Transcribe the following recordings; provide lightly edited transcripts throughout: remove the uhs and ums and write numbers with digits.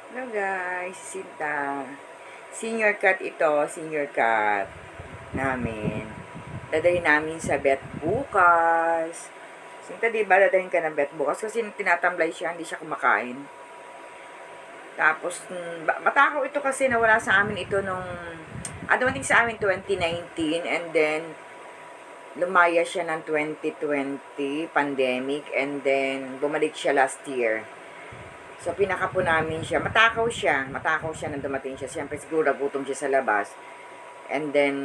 Hello guys, Sinta. Senior cut ito, senior cut namin. Dadahin namin sa vet bukas. Sinta, di ba dadahin ka ng vet bukas? Kasi tinatamlay siya, hindi siya kumakain. Tapos, matakaw ito kasi nawala sa amin ito nung, dumating sa amin 2019 and then, lumaya siya ng 2020 pandemic and then, bumalik siya last year. So, pinakapo namin siya. Matakaw siya. Matakaw siya nang dumating siya. Siyempre, siguro nagutom siya sa labas. And then,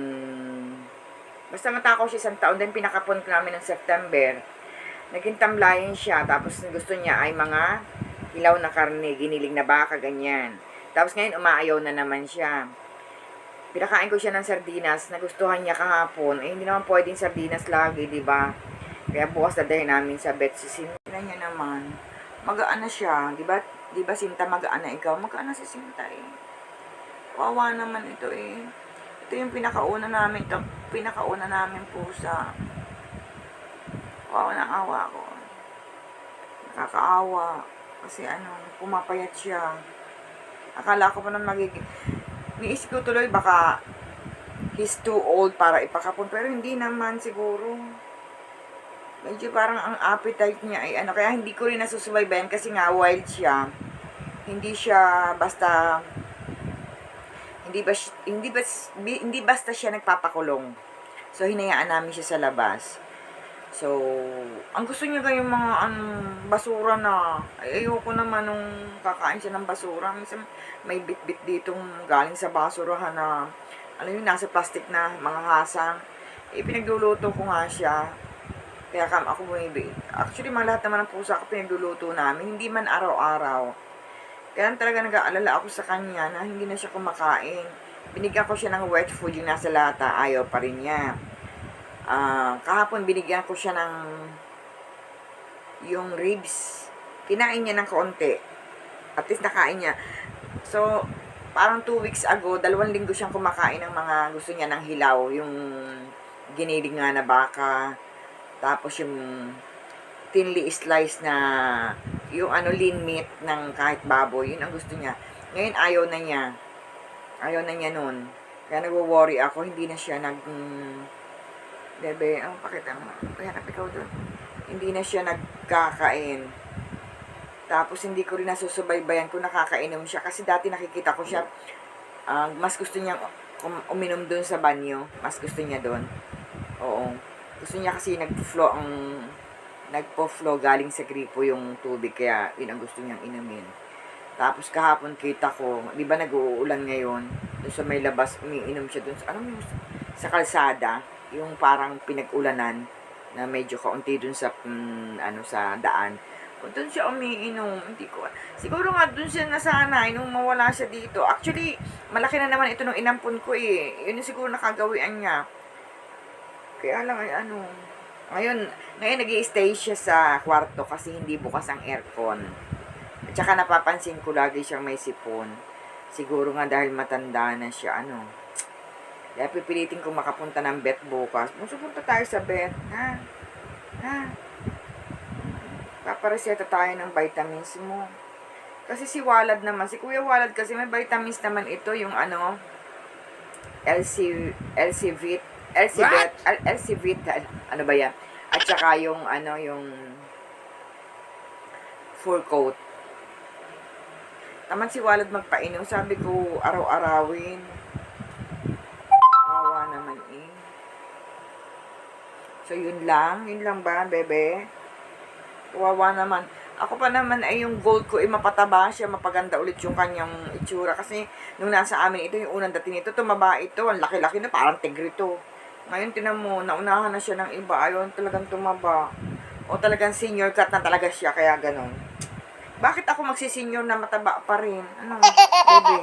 basta matakaw siya isang taon. Then, pinakapon ko namin ng September. Naging tamlayan siya. Tapos, gusto niya ay mga hilaw na karne, giniling na baka, ganyan. Tapos, ngayon, umaayaw na naman siya. Pinakain ko siya ng sardinas. Nagustuhan niya kahapon. Eh, hindi naman pwedeng sardinas lagi, di ba? Kaya bukas dadahin namin sa vet. Sisinila niya naman. Magaan na siya, 'di ba? 'Di ba Sinta, magaan na ikaw? Magaan na si Sinta eh. Wawa naman ito eh. Ito yung pinakauna namin, pusa. Wawa na awa ko. Nakakaawa kasi pumapayat siya. Akala ko pa na magiging niisip ko tuloy baka he's too old para ipakapon, pero hindi naman siguro. Medyo parang ang appetite niya ay kaya hindi ko rin nasusubaybayan kasi nga wild siya. Hindi siya basta hindi basta siya nagpapakulong. So hinayaan namin siya sa labas. So, ang gusto niya yung mga basura na ayoko naman nung kakain siya ng basura. Minsan may bit-bit ditong galing sa basurahan na nasa plastic na mga hasang. Pinagluluto ko nga siya. Kaya ako bumibili. Actually, mga lahat naman ng pusa ko pinagluluto namin. Hindi man araw-araw. Kaya talaga nag-aalala ako sa kanya na hindi na siya kumakain. Binigyan ko siya ng wet food yung nasa lata. Ayaw pa rin niya. Kahapon binigyan ko siya ng yung ribs. Kinain niya ng kaunti. At least nakain niya. So, parang 2 weeks ago, 2 linggo siyang kumakain ng mga gusto niya ng hilaw. Yung giniling nga na baka. Tapos yung thinly sliced na yung lean meat ng kahit baboy, yun ang gusto niya. Ngayon ayaw na niya. Ayaw na niya nun. Kaya nagwo-worry ako, hindi na siya Bebe, pakita mo. Hanap ikaw doon. Hindi na siya nagkakain. Tapos hindi ko rin nasusubaybayan kung nakakainom siya. Kasi dati nakikita ko siya, mas gusto niya uminom doon sa banyo. Mas gusto niya doon. Oo. Gusto niya kasi nagpo-flow galing sa gripo yung tubig, kaya yun ang gusto niyang inumin. Tapos kahapon kita ko, di ba nag-uulan ngayon, doon sa may labas, umiinom siya doon sa, sa kalsada, yung parang pinag-ulanan, na medyo kaunti doon sa, sa daan. Doon siya umiinom, hindi ko, siguro nga doon siya nasanay nung mawala siya dito. Actually, malaki na naman ito nung inampun ko eh. Yun yung siguro nakagawian niya. Kaya lang ngayon nag-i-stay siya sa kwarto kasi hindi bukas ang aircon. At saka napapansin ko lagi siyang may sipon. Siguro nga dahil matanda na siya, Kaya pipilitin kong makapunta ng vet bukas. Punta tayo sa vet, ha? Ha? Papareseta tayo ng vitamins mo. Kasi si Walad naman, si Kuya Walad kasi may vitamins naman ito, yung LCVit, ano ba yan? At saka yung, yung full coat. Taman si Walad magpainom. Sabi ko, araw-arawin. Wawa naman eh. So, yun lang ba, bebe? Wawa naman. Ako pa naman ay yung gold ko ay mapataba siya, mapaganda ulit yung kanyang itsura. Kasi, nung nasa amin ito, yung unang dating ito, tumaba ito. Ang laki-laki na, parang tigrito. Ngayon, tinan mo, naunahan na siya ng iba. Ayaw talagang tumaba. O talagang senior cut na talaga siya, kaya ganun. Bakit ako magsisenior na mataba pa rin? Bebe?